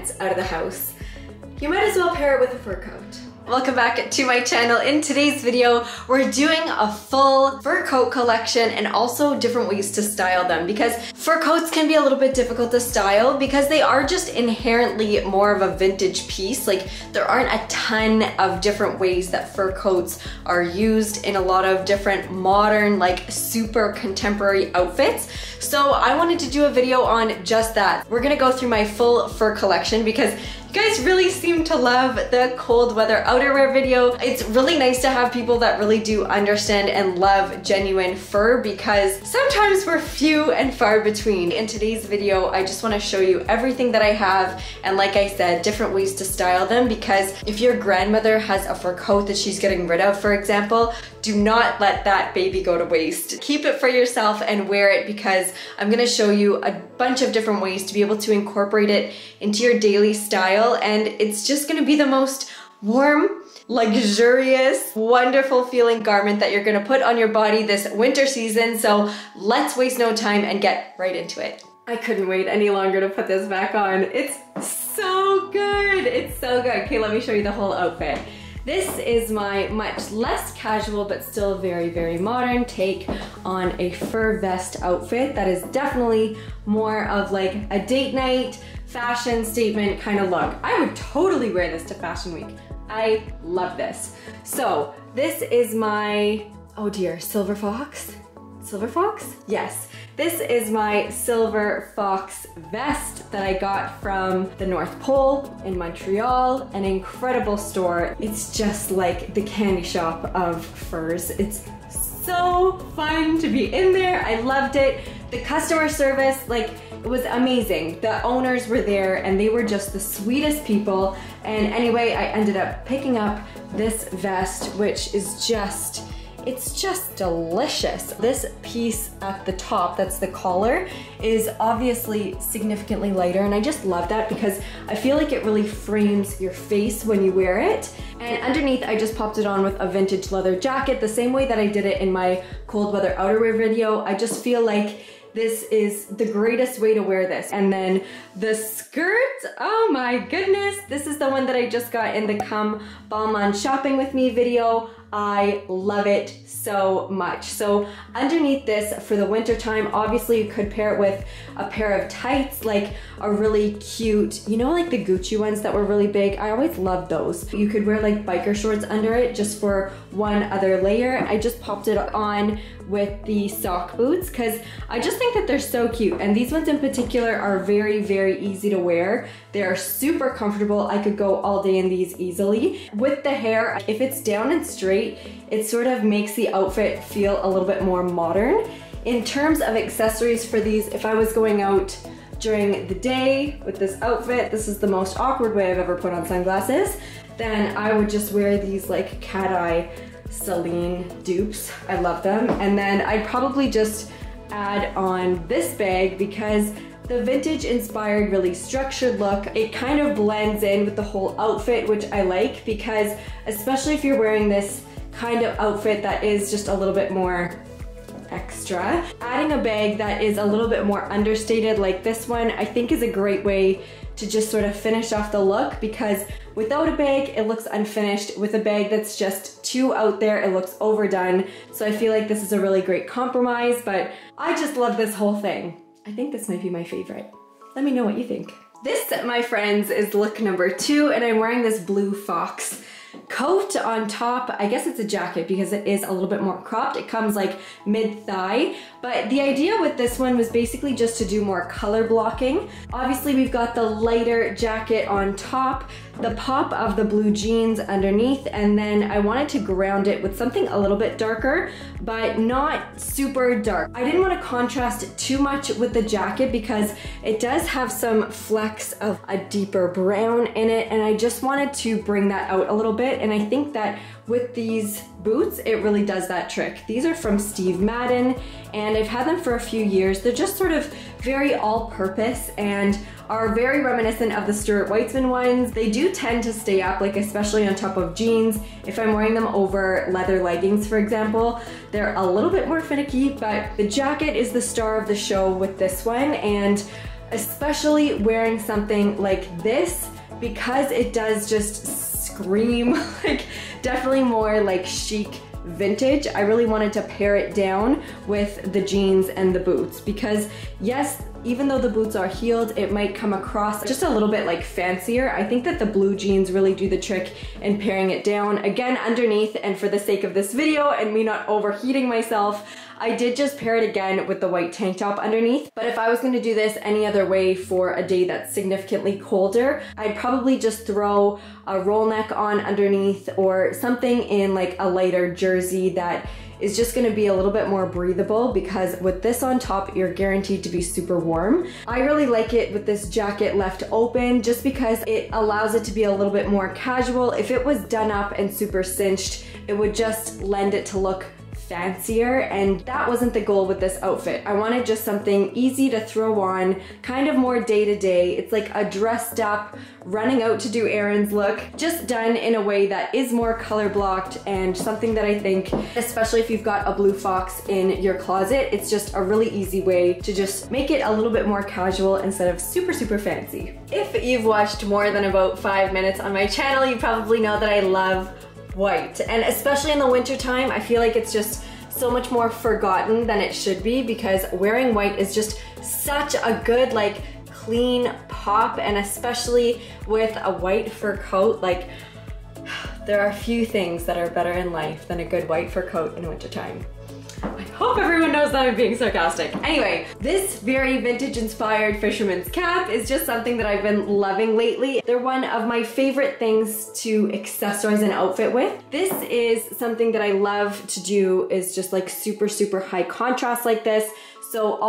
pants out of the house, you might as well pair it with a fur coat. Welcome back to my channel. In today's video, we're doing a full fur coat collection and also different ways to style them, because fur coats can be a little bit difficult to style because they are just inherently more of a vintage piece. Like, there aren't a ton of different ways that fur coats are used in a lot of different modern, like super contemporary outfits. So I wanted to do a video on just that. We're gonna go through my full fur collection because you guys really seem to love the cold weather outerwear video. It's really nice to have people that really do understand and love genuine fur, because sometimes we're few and far between. In today's video, I just want to show you everything that I have, and like I said, different ways to style them, because if your grandmother has a fur coat that she's getting rid of, for example, do not let that baby go to waste. Keep it for yourself and wear it, because I'm gonna show you a bunch of different ways to be able to incorporate it into your daily style, and it's just gonna be the most warm, luxurious, wonderful feeling garment that you're gonna put on your body this winter season. So let's waste no time and get right into it. I couldn't wait any longer to put this back on. It's so good, it's so good. Okay, let me show you the whole outfit. This is my much less casual but still very, very modern take on a fur vest outfit that is definitely more of like a date night, fashion statement kind of look. I would totally wear this to Fashion Week. I love this. So this is my, oh dear, silver fox? Silver fox? Yes. This is my silver fox vest that I got from the North Pole in Montreal, an incredible store. It's just like the candy shop of furs. It's so fun to be in there. I loved it. The customer service, like, it was amazing. The owners were there and they were just the sweetest people. And anyway, I ended up picking up this vest, which is just, it's just delicious. This piece at the top, that's the collar, is obviously significantly lighter, and I just love that because I feel like it really frames your face when you wear it. And underneath, I just popped it on with a vintage leather jacket, the same way that I did it in my cold weather outerwear video. I just feel like this is the greatest way to wear this. And then the skirt, oh my goodness. This is the one that I just got in the Come Balmain Shopping With Me video. I love it so much. So underneath this for the winter time, obviously you could pair it with a pair of tights, like a really cute, you know, like the Gucci ones that were really big. I always loved those. You could wear like biker shorts under it just for one other layer. I just popped it on with the sock boots because I just think that they're so cute. And these ones in particular are very, very easy to wear. They're super comfortable. I could go all day in these easily. With the hair, if it's down and straight, it sort of makes the outfit feel a little bit more modern. In terms of accessories for these, if I was going out during the day with this outfit, this is the most awkward way I've ever put on sunglasses, then I would just wear these like cat eye Celine dupes. I love them. And then I'd probably just add on this bag because the vintage inspired, really structured look, it kind of blends in with the whole outfit, which I like, because especially if you're wearing this kind of outfit that is just a little bit more extra, adding a bag that is a little bit more understated like this one, I think is a great way to just sort of finish off the look, because without a bag, it looks unfinished. With a bag that's just too out there, it looks overdone. So I feel like this is a really great compromise, but I just love this whole thing. I think this might be my favorite. Let me know what you think. This, my friends, is look number 2, and I'm wearing this blue fox coat on top. I guess it's a jacket because it is a little bit more cropped. It comes like mid-thigh, but the idea with this one was basically just to do more color blocking. Obviously, we've got the lighter jacket on top, the pop of the blue jeans underneath, and then I wanted to ground it with something a little bit darker, but not super dark. I didn't want to contrast too much with the jacket because it does have some flecks of a deeper brown in it, and I just wanted to bring that out a little bit, and I think that with these boots, it really does that trick. These are from Steve Madden, and I've had them for a few years. They're just sort of very all-purpose and are very reminiscent of the Stuart Weitzman ones. They do tend to stay up, like especially on top of jeans. If I'm wearing them over leather leggings, for example, they're a little bit more finicky, but the jacket is the star of the show with this one, and especially wearing something like this because it does just scream like definitely more like chic vintage. I really wanted to pair it down with the jeans and the boots because yes, even though the boots are heeled, it might come across just a little bit like fancier. I think that the blue jeans really do the trick in pairing it down. Again, underneath, and for the sake of this video and me not overheating myself, I did just pair it again with the white tank top underneath. But if I was gonna do this any other way for a day that's significantly colder, I'd probably just throw a roll neck on underneath or something in like a lighter jersey that is just gonna be a little bit more breathable, because with this on top, you're guaranteed to be super warm. I really like it with this jacket left open just because it allows it to be a little bit more casual. If it was done up and super cinched, it would just lend it to look fancier, and that wasn't the goal with this outfit. I wanted just something easy to throw on, kind of more day to day. It's like a dressed up, running out to do errands look, just done in a way that is more color blocked, and something that I think, especially if you've got a blue fox in your closet, it's just a really easy way to just make it a little bit more casual instead of super, super fancy. If you've watched more than about 5 minutes on my channel, you probably know that I love white, and especially in the winter time, I feel like it's just so much more forgotten than it should be, because wearing white is just such a good like clean pop, and especially with a white fur coat, like there are few things that are better in life than a good white fur coat in wintertime. I hope everyone knows that I'm being sarcastic. Anyway, this very vintage inspired fisherman's cap is just something that I've been loving lately. They're one of my favorite things to accessorize an outfit with. This is something that I love to do, is just like super, super high contrast like this. So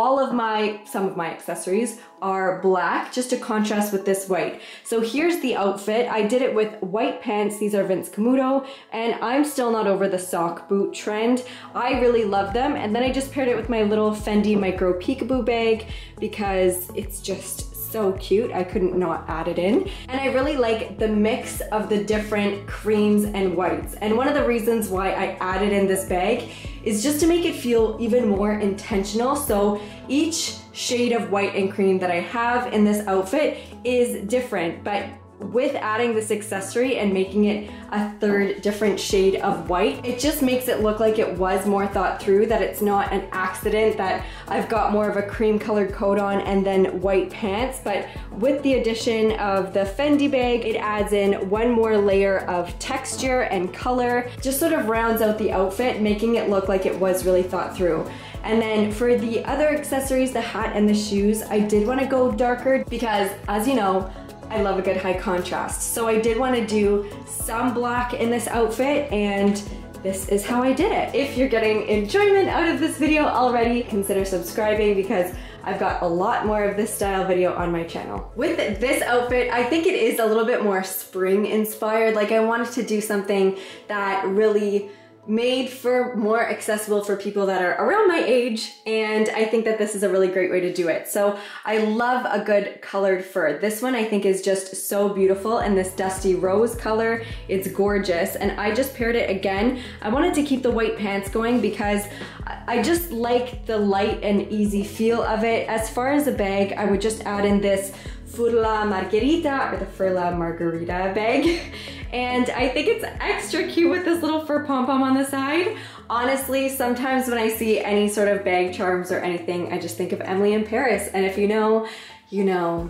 some of my accessories are black just to contrast with this white. So here's the outfit. I did it with white pants. These are Vince Camuto, and I'm still not over the sock boot trend. I really love them. And then I just paired it with my little Fendi micro peekaboo bag because it's just so cute. I couldn't not add it in. And I really like the mix of the different creams and whites. And one of the reasons why I added in this bag is just to make it feel even more intentional. So each shade of white and cream that I have in this outfit is different, but with adding this accessory and making it a third different shade of white, it just makes it look like it was more thought through, that it's not an accident that I've got more of a cream colored coat on and then white pants. But with the addition of the Fendi bag, it adds in one more layer of texture and color, just sort of rounds out the outfit, making it look like it was really thought through. And then for the other accessories, the hat and the shoes, I did want to go darker because, as you know, I love a good high contrast. So I did want to do some black in this outfit, and this is how I did it. If you're getting enjoyment out of this video already, consider subscribing because I've got a lot more of this style video on my channel. With this outfit, I think it is a little bit more spring inspired. Like I wanted to do something that really made for more accessible for people that are around my age, and I think that this is a really great way to do it. So I love a good colored fur. This one I think is just so beautiful in this dusty rose color. It's gorgeous, and I just paired it again. I wanted to keep the white pants going because I just like the light and easy feel of it. As far as a bag, I would just add in this Furlough Margarita, or the Furlough Margarita bag. And I think it's extra cute with this little fur pom-pom on the side. Honestly, sometimes when I see any sort of bag charms or anything, I just think of Emily in Paris. And if you know, you know.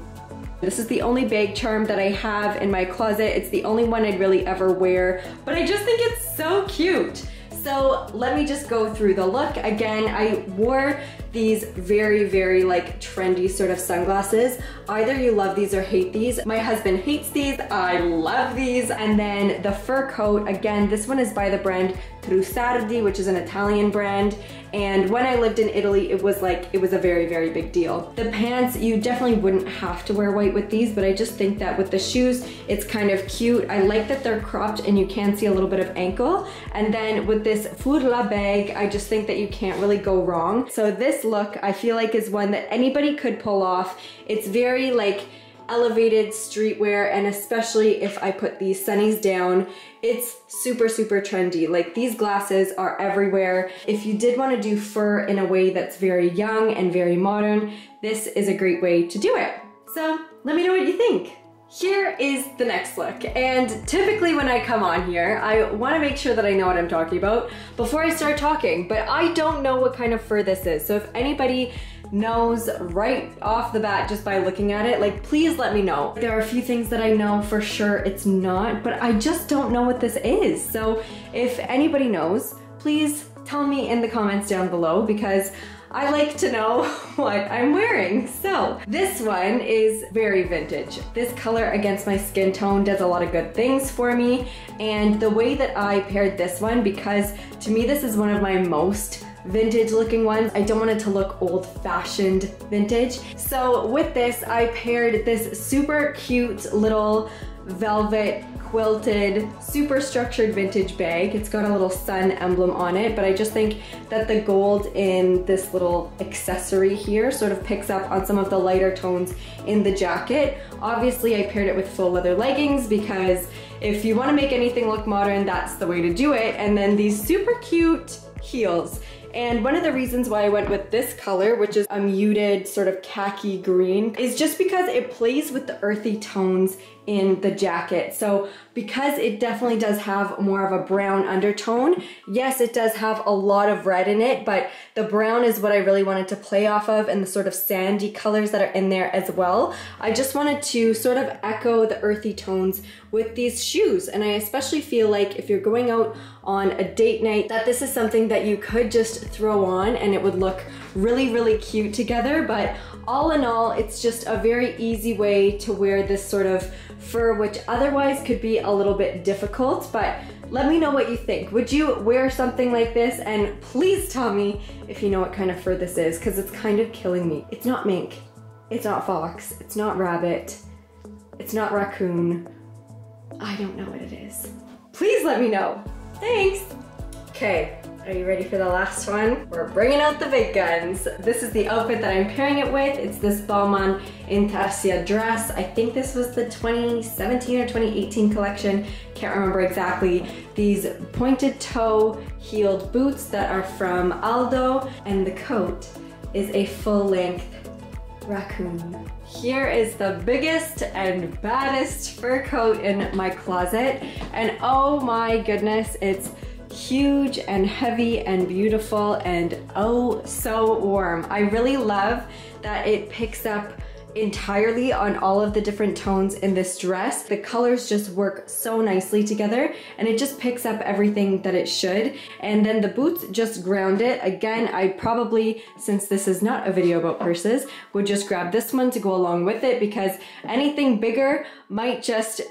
This is the only bag charm that I have in my closet. It's the only one I'd really ever wear, but I just think it's so cute. So let me just go through the look. Again, I wore these very, very like trendy sort of sunglasses. Either you love these or hate these. My husband hates these, I love these. And then the fur coat, again, this one is by the brand Trussardi, which is an Italian brand. And when I lived in Italy, it was a very, very big deal. The pants, you definitely wouldn't have to wear white with these, but I just think that with the shoes, it's kind of cute. I like that they're cropped and you can see a little bit of ankle. And then with this Furlough bag, I just think that you can't really go wrong. So this look, I feel like, is one that anybody could pull off. It's very like elevated streetwear, and especially if I put these sunnies down, it's super trendy. Like these glasses are everywhere. If you did want to do fur in a way that's very young and very modern, this is a great way to do it. So let me know what you think. Here is the next look, and typically when I come on here, I want to make sure that I know what I'm talking about before I start talking, but I don't know what kind of fur this is. So if anybody knows right off the bat just by looking at it, like please let me know. There are a few things that I know for sure it's not, but I just don't know what this is. So if anybody knows, please tell me in the comments down below, because I like to know what I'm wearing. So this one is very vintage. This color against my skin tone does a lot of good things for me. And the way that I paired this one, because to me this is one of my most vintage looking ones. I don't want it to look old-fashioned vintage. So with this, I paired this super cute little velvet quilted, super structured vintage bag. It's got a little sun emblem on it, but I just think that the gold in this little accessory here sort of picks up on some of the lighter tones in the jacket. Obviously, I paired it with faux leather leggings because if you want to make anything look modern, that's the way to do it. And then these super cute heels. And one of the reasons why I went with this color, which is a muted sort of khaki green, is just because it plays with the earthy tones in the jacket. So because it definitely does have more of a brown undertone, yes, it does have a lot of red in it, but the brown is what I really wanted to play off of, and the sort of sandy colors that are in there as well. I just wanted to sort of echo the earthy tones with these shoes. And I especially feel like if you're going out on a date night, that this is something that you could just throw on and it would look really cute together. But all in all, it's just a very easy way to wear this sort of fur, which otherwise could be a little bit difficult. But let me know what you think. Would you wear something like this? And please tell me if you know what kind of fur this is, because it's kind of killing me. It's not mink, it's not fox, it's not rabbit, it's not raccoon. I don't know what it is. Please let me know. Thanks. Okay, are you ready for the last one? We're bringing out the big guns. This is the outfit that I'm pairing it with. It's this Balmain Intarsia dress. I think this was the 2017 or 2018 collection. Can't remember exactly. These pointed toe heeled boots that are from Aldo, and the coat is a full length raccoon. Here is the biggest and baddest fur coat in my closet, and oh my goodness, it's huge and heavy and beautiful and oh so warm. I really love that it picks up entirely on all of the different tones in this dress. The colors just work so nicely together, and it just picks up everything that it should. And then the boots just ground it. Again, I probably, since this is not a video about purses, would just grab this one to go along with it, because anything bigger might just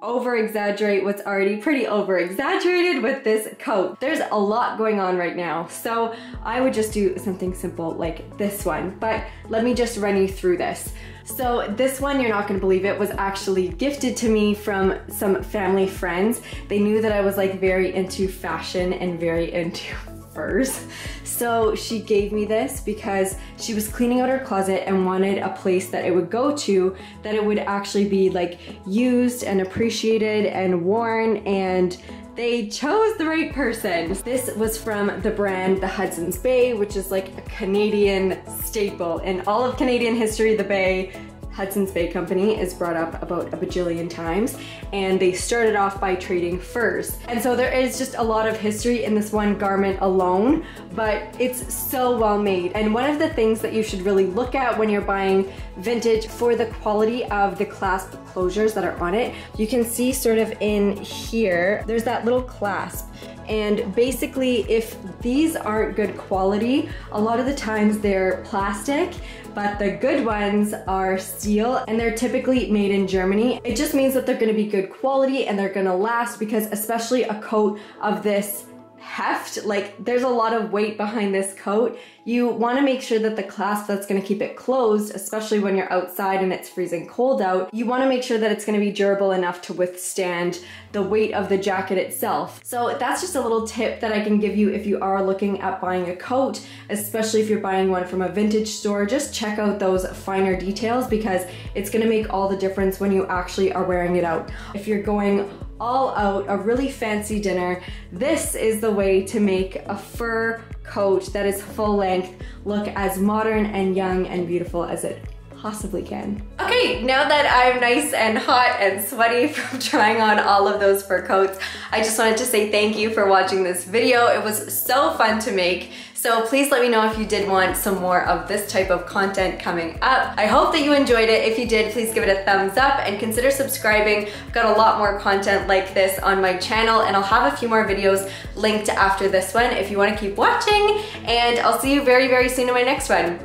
over-exaggerate what's already pretty over-exaggerated with this coat. There's a lot going on right now, so I would just do something simple like this one, but let me just run you through this. So this one, you're not gonna believe it, was actually gifted to me from some family friends. They knew that I was like very into fashion and very into furs. So she gave me this because she was cleaning out her closet and wanted a place that it would go to, that it would actually be like used and appreciated and worn, and they chose the right person. This was from the brand the Hudson's Bay, which is like a Canadian staple. In all of Canadian history, the Bay, Hudson's Bay Company, is brought up about a bajillion times, and they started off by trading furs. And so there is just a lot of history in this one garment alone, but it's so well made. And one of the things that you should really look at when you're buying vintage for the quality of the clasp closures that are on it, you can see sort of in here, there's that little clasp. And basically, if these aren't good quality, a lot of the times they're plastic, but the good ones are steel, and they're typically made in Germany. It just means that they're gonna be good quality and they're gonna last, because especially a coat of this heft, like there's a lot of weight behind this coat. You want to make sure that the clasp that's going to keep it closed, especially when you're outside and it's freezing cold out, you want to make sure that it's going to be durable enough to withstand the weight of the jacket itself. So that's just a little tip that I can give you if you are looking at buying a coat, especially if you're buying one from a vintage store. Just check out those finer details, because it's going to make all the difference when you actually are wearing it out. If you're going all out, a really fancy dinner, this is the way to make a fur coat that is full length look as modern and young and beautiful as it possibly can. Okay, now that I'm nice and hot and sweaty from trying on all of those fur coats, I just wanted to say thank you for watching this video. It was so fun to make. So please let me know if you did want some more of this type of content coming up. I hope that you enjoyed it. If you did, please give it a thumbs up and consider subscribing. I've got a lot more content like this on my channel, and I'll have a few more videos linked after this one if you want to keep watching, and I'll see you very, very soon in my next one.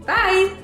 Bye!